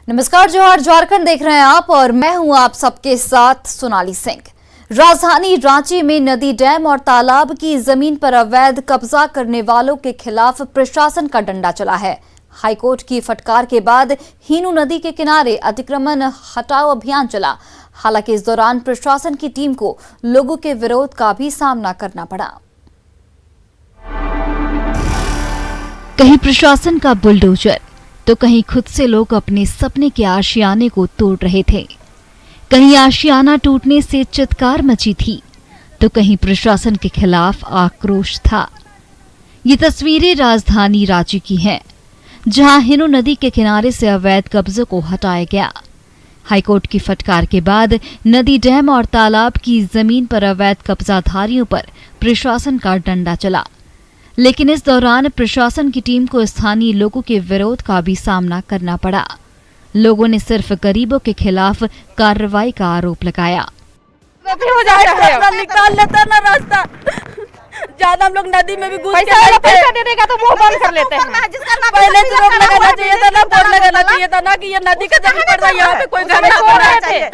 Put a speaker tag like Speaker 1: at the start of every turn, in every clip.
Speaker 1: नमस्कार, जोहार, झारखंड देख रहे हैं आप और मैं हूं आप सबके साथ सोनाली सिंह। राजधानी रांची में नदी, डैम और तालाब की जमीन पर अवैध कब्जा करने वालों के खिलाफ प्रशासन का डंडा चला है। हाईकोर्ट की फटकार के बाद हीनू नदी के किनारे अतिक्रमण हटाओ अभियान चला। हालांकि इस दौरान प्रशासन की टीम को लोगों के विरोध का भी सामना करना पड़ा। कहीं प्रशासन का बुलडोजर तो कहीं खुद से लोग अपने सपने के आशियाने को तोड़ रहे थे। कहीं आशियाना टूटने से चित्कार मची थी तो कहीं प्रशासन के खिलाफ आक्रोश था। ये तस्वीरें राजधानी रांची की हैं, जहां हिनू नदी के किनारे से अवैध कब्जों को हटाया गया। हाईकोर्ट की फटकार के बाद नदी, डैम और तालाब की जमीन पर अवैध कब्जाधारियों पर प्रशासन का डंडा चला। लेकिन इस दौरान प्रशासन की टीम को स्थानीय लोगों के विरोध का भी सामना करना पड़ा। लोगों ने सिर्फ गरीबों के खिलाफ कार्रवाई का आरोप लगाया।
Speaker 2: निकाल लेता ना रास्ता, ज्यादा हम लोग नदी में भी घुस के
Speaker 3: पैसा दे देगा तो मुंह बंद कर लेते हैं।
Speaker 2: पहले से रोक लगाना चाहिए था ना, बोर्ड लगाना चाहिए था ना कि ये नदी का जमीन पड़ रहा है, यहाँ पे कोई घर नहीं हो रहा है।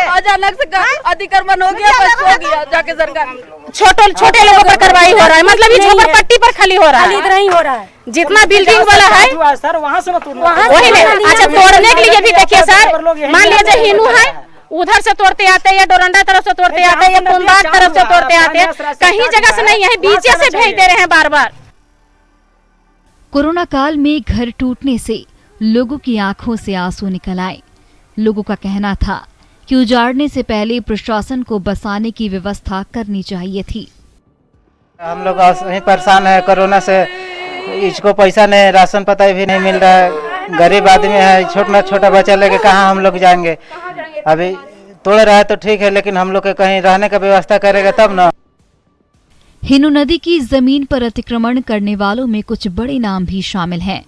Speaker 2: आज अलग से अतिक्रमण हो गया, बस हो गया जाके सरकार।
Speaker 3: छोटे लोगों पर कार्रवाई हो रहा है, मतलब ये झोपड़पट्टी पर खाली हो रहा है,
Speaker 2: इधर ही हो रहा है।
Speaker 3: जितना बिल्डिंग वाला है
Speaker 4: सर वहाँ से
Speaker 3: वही नहीं। अच्छा, तोड़ने के लिए भी देखिए सर, मान लीजिए हिनू है, उधर से तोड़ते आते हैं या डोरंडा तरफ से तोड़ते आते हैं या कुंदार तरफ से तोड़ते आते हैं, कहीं जगह से नहीं है, बीचे से भेज दे रहे हैं बार बार।
Speaker 1: कोरोना काल में घर टूटने से लोगों की आंखों से आंसू निकल आए। लोगों का कहना था कि उजाड़ने से पहले प्रशासन को बसाने की व्यवस्था करनी चाहिए थी।
Speaker 4: हम लोग परेशान है कोरोना से, इसको पैसा नहीं, राशन पता भी नहीं मिल रहा है। गरीब आदमी है, छोटा बच्चा लेके कहाँ हम लोग जाएंगे। अभी तोड़ रहा है तो ठीक है, लेकिन हम लोग के कहीं रहने का व्यवस्था करेगा तब ना।
Speaker 1: हिनू नदी की जमीन पर अतिक्रमण करने वालों में कुछ बड़े नाम भी शामिल हैं।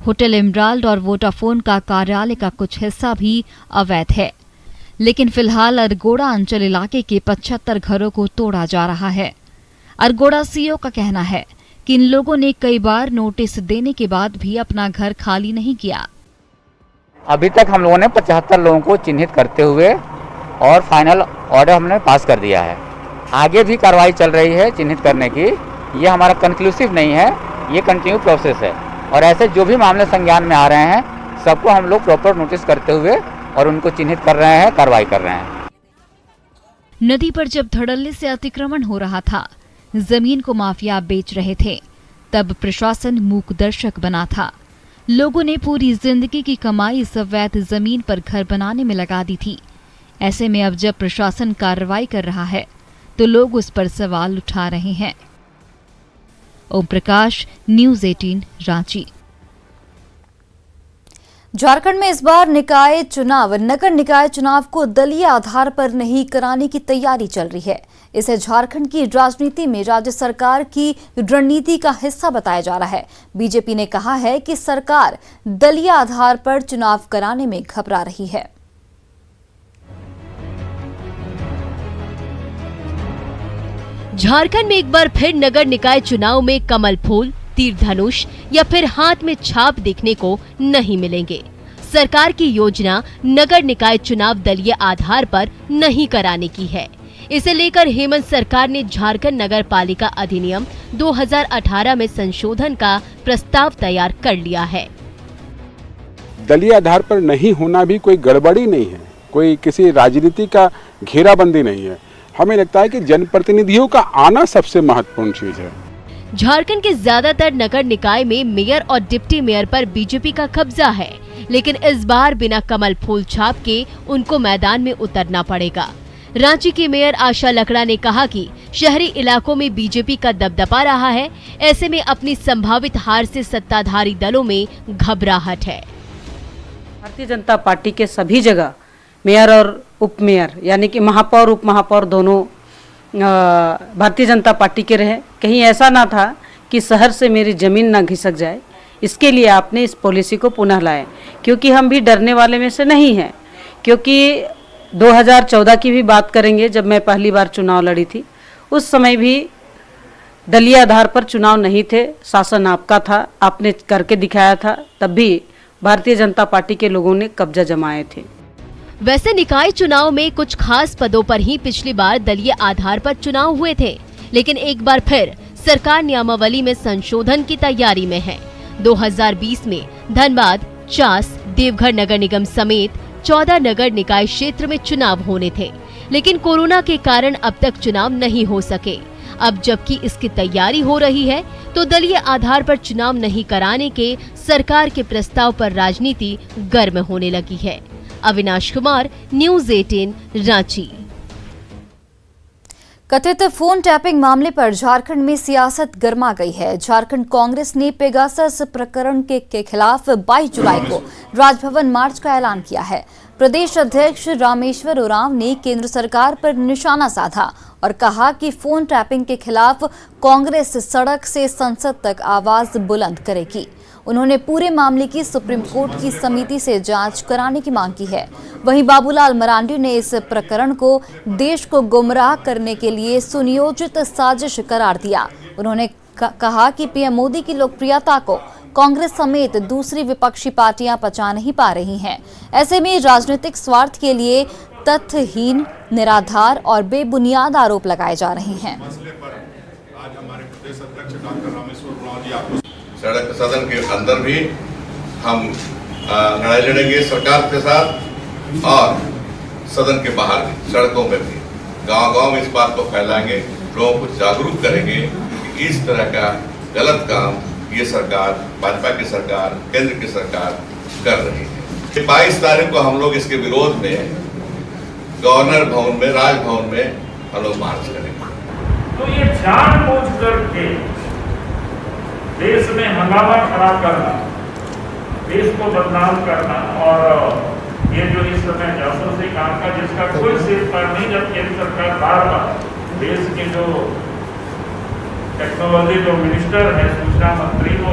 Speaker 1: होटल एमराल्ड और वोडाफोन का कार्यालय का कुछ हिस्सा भी अवैध है। लेकिन फिलहाल अरगोड़ा अंचल इलाके के 75 घरों को तोड़ा जा रहा है। अरगोड़ा सीओ का कहना है कि इन लोगों ने कई बार नोटिस देने के बाद भी अपना घर खाली नहीं किया।
Speaker 5: अभी तक हम लोगों ने 75 लोगों को चिन्हित करते हुए और फाइनल ऑर्डर हमने पास कर दिया है। आगे भी कार्रवाई चल रही है चिन्हित करने की। ये हमारा कंक्लूसिव नहीं है, ये कंटिन्यू प्रोसेस है। और ऐसे जो भी मामले संज्ञान में आ रहे हैं, सबको हम लोग प्रॉपर नोटिस करते हुए और उनको चिन्हित कर रहे हैं, कार्रवाई कर रहे हैं।
Speaker 1: नदी पर जब धड़ल्ले से अतिक्रमण हो रहा था, जमीन को माफिया बेच रहे थे, तब प्रशासन मूक दर्शक बना था। लोगों ने पूरी जिंदगी की कमाई इस अवैध जमीन पर घर बनाने में लगा दी थी। ऐसे में अब जब प्रशासन कार्रवाई कर रहा है तो लोग उस पर सवाल उठा रहे हैं। ओम प्रकाश, न्यूज़ 18 रांची। झारखंड में इस बार नगर निकाय चुनाव को दलीय आधार पर नहीं कराने की तैयारी चल रही है। इसे झारखंड की राजनीति में राज्य सरकार की रणनीति का हिस्सा बताया जा रहा है। बीजेपी ने कहा है कि सरकार दलीय आधार पर चुनाव कराने में घबरा रही है।
Speaker 6: झारखंड में एक बार फिर नगर निकाय चुनाव में कमल फूल, तीर धनुष या फिर हाथ में छाप देखने को नहीं मिलेंगे। सरकार की योजना नगर निकाय चुनाव दलीय आधार पर नहीं कराने की है। इसे लेकर हेमंत सरकार ने झारखंड नगर पालिका अधिनियम 2018 में संशोधन का प्रस्ताव तैयार कर लिया है।
Speaker 7: दलीय आधार पर नहीं होना भी कोई गड़बड़ी नहीं है, कोई किसी राजनीति का घेराबंदी नहीं है। हमें लगता है कि जनप्रतिनिधियों का आना सबसे महत्वपूर्ण चीज है।
Speaker 6: झारखंड के ज्यादातर नगर निकाय में मेयर और डिप्टी मेयर पर बीजेपी का कब्जा है, लेकिन इस बार बिना कमल फूल छाप के उनको मैदान में उतरना पड़ेगा। रांची की मेयर आशा लकड़ा ने कहा कि शहरी इलाकों में बीजेपी का दबदबा रहा है। ऐसे में अपनी संभावित हार से सत्ताधारी दलों में घबराहट है।
Speaker 2: भारतीय जनता पार्टी के सभी जगह मेयर और उप मेयर यानी कि महापौर उप महापौर दोनों भारतीय जनता पार्टी के रहे। कहीं ऐसा ना था कि शहर से मेरी जमीन ना घिसक जाए। इसके लिए आपने इस पॉलिसी को पुनः लाए, क्योंकि हम भी डरने वाले में से नहीं हैं। क्योंकि 2014 की भी बात करेंगे, जब मैं पहली बार चुनाव लड़ी थी, उस समय भी दलीय आधार पर चुनाव नहीं थे, शासन आपका था, आपने करके दिखाया था। तब भी भारतीय जनता पार्टी के लोगों ने कब्जा जमाए थे।
Speaker 6: वैसे निकाय चुनाव में कुछ खास पदों पर ही पिछली बार दलीय आधार पर चुनाव हुए थे, लेकिन एक बार फिर सरकार नियमावली में संशोधन की तैयारी में है। 2020 में धनबाद, चास, देवघर नगर निगम समेत 14 नगर निकाय क्षेत्र में चुनाव होने थे, लेकिन कोरोना के कारण अब तक चुनाव नहीं हो सके। अब जबकि इसकी तैयारी हो रही है, तो दलीय आधार पर चुनाव नहीं कराने के सरकार के प्रस्ताव पर राजनीति गर्म होने लगी है। अविनाश कुमार, न्यूज़ 18, रांची।
Speaker 1: कथित फोन टैपिंग मामले पर झारखंड में सियासत गर्मा गई है। झारखंड कांग्रेस ने पेगासस प्रकरण के खिलाफ 22 जुलाई को राजभवन मार्च का ऐलान किया है। प्रदेश अध्यक्ष रामेश्वर उरांव ने केंद्र सरकार पर निशाना साधा और कहा कि फोन टैपिंग के खिलाफ कांग्रेस सड़क से संसद तक आवाज बुलंद करेगी। उन्होंने पूरे मामले की सुप्रीम कोर्ट की समिति से जांच कराने की मांग की है। वहीं बाबूलाल मरांडी ने इस प्रकरण को देश को गुमराह करने के लिए सुनियोजित साजिश करार दिया। उन्होंने कहा कि पीएम मोदी की लोकप्रियता को कांग्रेस समेत दूसरी विपक्षी पार्टियां पचा नहीं पा रही हैं। ऐसे में राजनीतिक स्वार्थ के लिए तथ्यहीन, निराधार और बेबुनियाद आरोप लगाए जा रहे हैं।
Speaker 8: आज हमारे प्रदेश अध्यक्ष डॉक्टर रामेश्वर उरांव जी आपको सड़क सदन के अंदर भी हम लड़ाई लड़ेंगे सरकार के साथ और सदन के बाहर भी, सड़कों में भी, गांव-गांव में इस बात को फैलाएंगे, लोगों को जागरूक करेंगे कि इस तरह का गलत काम ये सरकार, भाजपा की सरकार, केंद्र की सरकार कर रही है। 22 तारीख को हम लोग इसके विरोध में गवर्नर भवन में, राजभवन में हम लोग मार्च करेंगे।
Speaker 9: तो ये जानबूझ करके देश में हंगामा खड़ा करना, देश को बदनाम करना और ये जो इस समय जासूसी काम का जिसका कोई सिर नहीं, जब केंद्र सरकार बार बार देश के जो टेक्नोलॉजी जो मिनिस्टर है, सूचना मंत्री, वो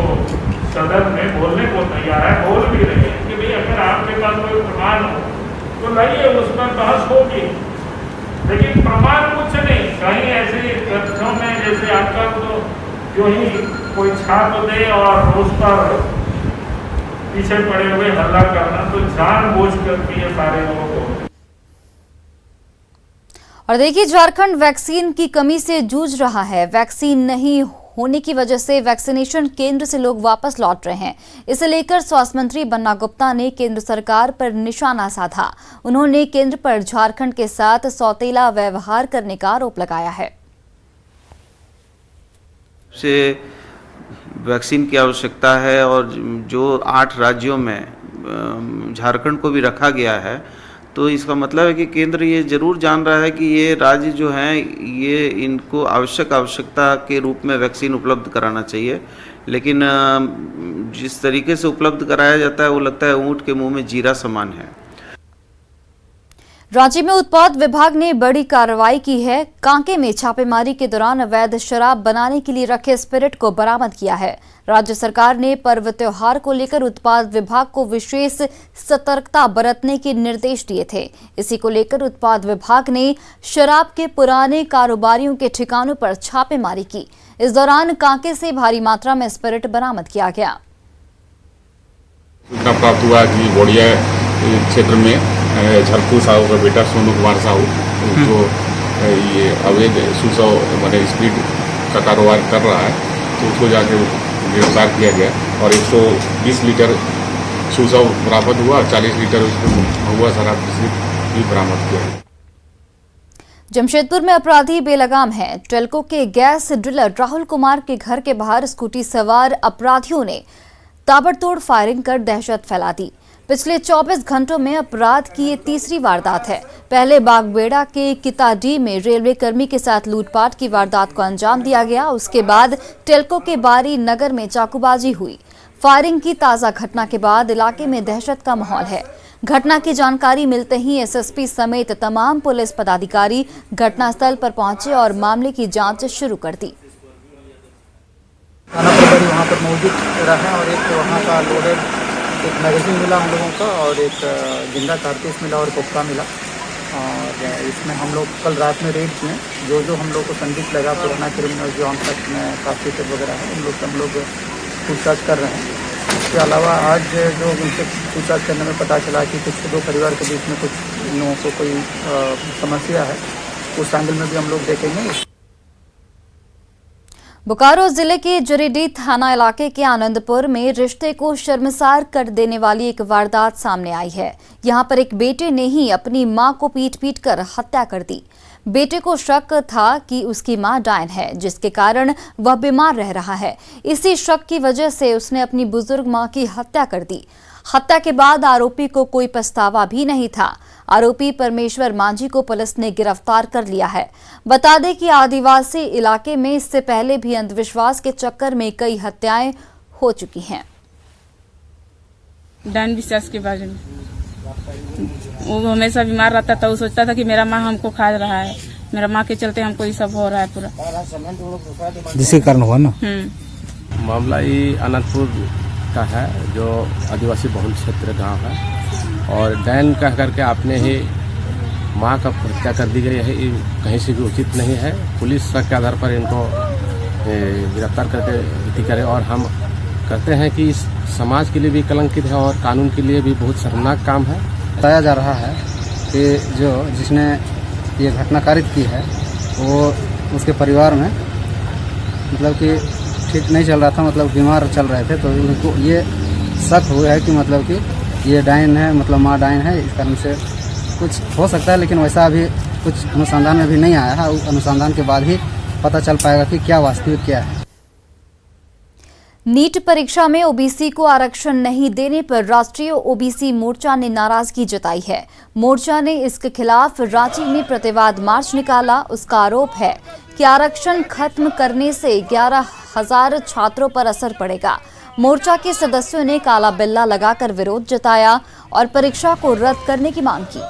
Speaker 9: सदन में बोलने को तैयार है, बोल भी रहे हैं कि भाई अगर आपके पास कोई प्रमाण हो तो लाइए, उस पर बहस होगी, लेकिन प्रमाण कुछ नहीं। कहीं ऐसे तथ्यों में जैसे आपका तो जो ही कोई छाप दे और उस पर पीछे पड़े हुए हल्ला करना, तो जानबूझ करके ये सारे लोगों को।
Speaker 1: और देखिए, झारखंड वैक्सीन की कमी से जूझ रहा है। वैक्सीन नहीं होने की वजह से वैक्सीनेशन केंद्र से लोग वापस लौट रहे हैं। इसे लेकर स्वास्थ्य मंत्री बन्ना गुप्ता ने केंद्र सरकार पर निशाना साधा। उन्होंने केंद्र पर झारखंड के साथ सौतेला व्यवहार करने का आरोप लगाया है।
Speaker 10: से वैक्सीन की आवश्यकता है और जो 8 राज्यों में झारखंड को भी रखा गया है, तो इसका मतलब है कि केंद्र ये जरूर जान रहा है कि ये राज्य जो हैं ये इनको आवश्यकता के रूप में वैक्सीन उपलब्ध कराना चाहिए, लेकिन जिस तरीके से उपलब्ध कराया जाता है वो लगता है ऊंट के मुंह में जीरा समान है।
Speaker 1: रांची में उत्पाद विभाग ने बड़ी कार्रवाई की है। कांके में छापेमारी के दौरान अवैध शराब बनाने के लिए रखे स्पिरिट को बरामद किया है। राज्य सरकार ने पर्व त्योहार को लेकर उत्पाद विभाग को विशेष सतर्कता बरतने के निर्देश दिए थे। इसी को लेकर उत्पाद विभाग ने शराब के पुराने कारोबारियों के ठिकानों पर छापेमारी की। इस दौरान कांके से भारी मात्रा में स्पिरिट बरामद किया गया।
Speaker 7: प्राप्त हुआ कि बोड़िया क्षेत्र में झलकू साहू का बेटा सोनू कुमार साहू जो ये अवैध सुसव मैंने स्पीड का कारोबार कर रहा है, तो उसको जाके गिरफ्तार किया गया और 120 लीटर सुसव बरामद हुआ, 40 लीटर उसमें हुआ शराब भी बरामद किया गया।
Speaker 1: जमशेदपुर में अपराधी बेलगाम हैं। टेल्को के गैस ड्रिलर राहुल कुमार के घर के बाहर स्कूटी सवार अपराधियों ने ताबड़तोड़ फायरिंग कर दहशत फैला दी। पिछले 24 घंटों में अपराध की ये तीसरी वारदात है। पहले बागबेड़ा के किताडी में रेलवे कर्मी के साथ लूटपाट की वारदात को अंजाम दिया गया। उसके बाद टेल्को के बारी नगर में चाकूबाजी हुई। फायरिंग की ताज़ा घटना के बाद इलाके में दहशत का माहौल है। घटना की जानकारी मिलते ही एसएसपी समेत तमाम पुलिस पदाधिकारी घटनास्थल पर पहुंचे और मामले की जांच शुरू कर दी।
Speaker 4: थाना प्रभारी वहाँ पर मौजूद रहा और एक वहाँ का लोडेड एक मैगजीन मिला हम लोगों का और एक जिंदा कारतूस मिला और कोफ्ता मिला। और इसमें हम लोग कल रात में रेड किए। जो हम लोग को संदिग्ध लगा पुराना क्रिमिनल जो हम तक में काफी वगैरह है, उन लोग से हम लोग पूछताछ कर रहे हैं
Speaker 11: इसके अलावा आज जो उनसे पूछताछ करने में पता चला कि कुछ दो परिवार के बीच में कुछ लोगों को कोई समस्या है, उस एंगल में भी हम लोग देखेंगे।
Speaker 1: बोकारो जिले के जरीडीह थाना इलाके के आनंदपुर में रिश्ते को शर्मसार कर देने वाली एक वारदात सामने आई है। यहां पर एक बेटे ने ही अपनी मां को पीट कर हत्या कर दी। बेटे को शक था कि उसकी मां डायन है, जिसके कारण वह बीमार रह रहा है। इसी शक की वजह से उसने अपनी बुजुर्ग मां की हत्या कर दी। हत्या के बाद आरोपी को कोई पछतावा भी नहीं था। आरोपी परमेश्वर मांझी को पुलिस ने गिरफ्तार कर लिया है। बता दें कि आदिवासी इलाके में इससे पहले भी अंधविश्वास के चक्कर में कई हत्याएं हो चुकी हैं।
Speaker 12: डायन विश्वास के बारे में वो हमेशा बीमार रहता था। वो सोचता था कि मेरा माँ हमको खा रहा है, मेरा माँ के चलते हमको ये सब हो रहा है पूरा,
Speaker 11: जिसके कारण हुआ ना।
Speaker 13: मामला ये अनंतपुर का है, जो आदिवासी बहुल क्षेत्र गांव है, और डैन कह करके आपने ही मां का हत्या कर दी गई है। ये कहीं से भी उचित नहीं है। पुलिस शक के आधार पर इनको गिरफ्तार करके विधि करे, और हम कहते हैं कि इस समाज के लिए भी कलंकित है और कानून के लिए भी बहुत शर्मनाक काम है।
Speaker 11: बताया जा रहा है कि जिसने ये घटना कारित की है वो उसके परिवार में मतलब कि ठीक नहीं चल रहा था, मतलब बीमार चल रहे थे, तो उनको ये शक हुआ है कि मतलब कि ये डायन है, मतलब माँ डायन है। इस कारण से कुछ हो सकता है, लेकिन वैसा अभी कुछ अनुसंधान में भी नहीं आया है। अनुसंधान के बाद ही पता चल पाएगा कि क्या वास्तविक क्या है।
Speaker 1: नीट परीक्षा में ओबीसी को आरक्षण नहीं देने पर राष्ट्रीय ओबीसी मोर्चा ने नाराजगी जताई है। मोर्चा ने इसके खिलाफ रांची में प्रतिवाद मार्च निकाला। उसका आरोप है कि आरक्षण खत्म करने से 11,000 छात्रों पर असर पड़ेगा। मोर्चा के सदस्यों ने काला बिल्ला लगाकर विरोध जताया और परीक्षा को रद्द करने की मांग की।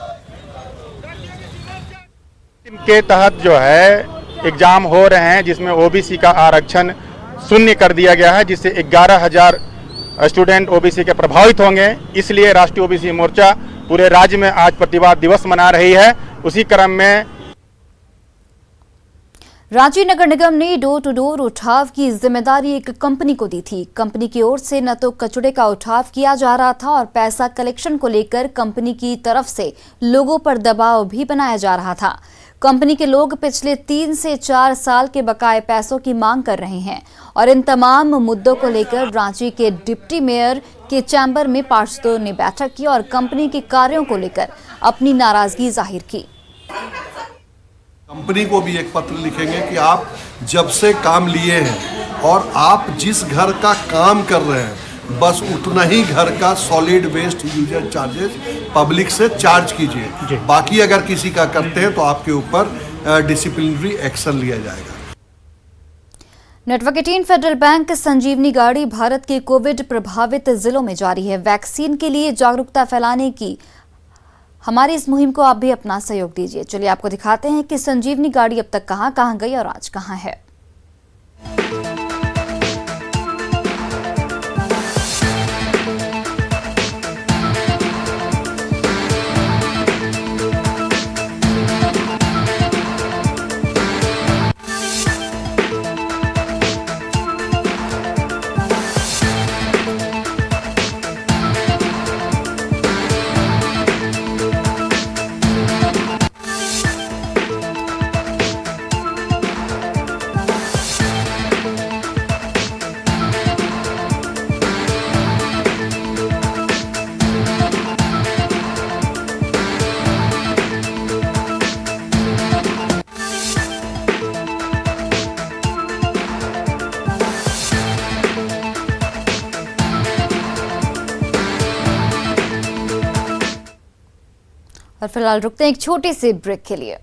Speaker 14: के तहत जो है एग्जाम हो रहे हैं, जिसमें ओबीसी का आरक्षण शून्य कर दिया गया है, जिससे 11,000 स्टूडेंट ओबीसी के प्रभावित होंगे। इसलिए राष्ट्रीय ओबीसी मोर्चा पूरे राज्य में आज प्रतिवाद दिवस मना रही है। उसी क्रम में
Speaker 1: रांची नगर निगम ने डोर टू डोर उठाव की जिम्मेदारी एक कंपनी को दी थी। कंपनी की ओर से न तो कचरे का उठाव किया जा रहा था और पैसा कलेक्शन को लेकर कंपनी की तरफ से लोगों पर दबाव भी बनाया जा रहा था। कंपनी के लोग पिछले 3 से 4 साल के बकाए पैसों की मांग कर रहे हैं और इन तमाम मुद्दों को लेकर रांची के डिप्टी मेयर के चैम्बर में पार्षदों ने बैठक की और कंपनी के कार्यों को लेकर अपनी नाराजगी जाहिर की।
Speaker 15: कंपनी को भी एक पत्र लिखेंगे कि आप जब से काम लिए हैं और आप जिस घर का काम कर रहे हैं बस उतना ही घर का solid waste user charges public से चार्ज कीजिए। बाकी अगर किसी का करते हैं तो आपके ऊपर डिसिप्लिनरी एक्शन लिया जाएगा।
Speaker 1: नेटवर्क 18 फेडरल बैंक संजीवनी गाड़ी भारत के कोविड प्रभावित जिलों में जारी है। वैक्सीन के लिए जागरूकता फैलाने की हमारी इस मुहिम को आप भी अपना सहयोग दीजिए। चलिए आपको दिखाते हैं कि संजीवनी गाड़ी अब तक कहां गई और आज कहां है। और फिलहाल रुकते हैं एक छोटे से ब्रेक के लिए।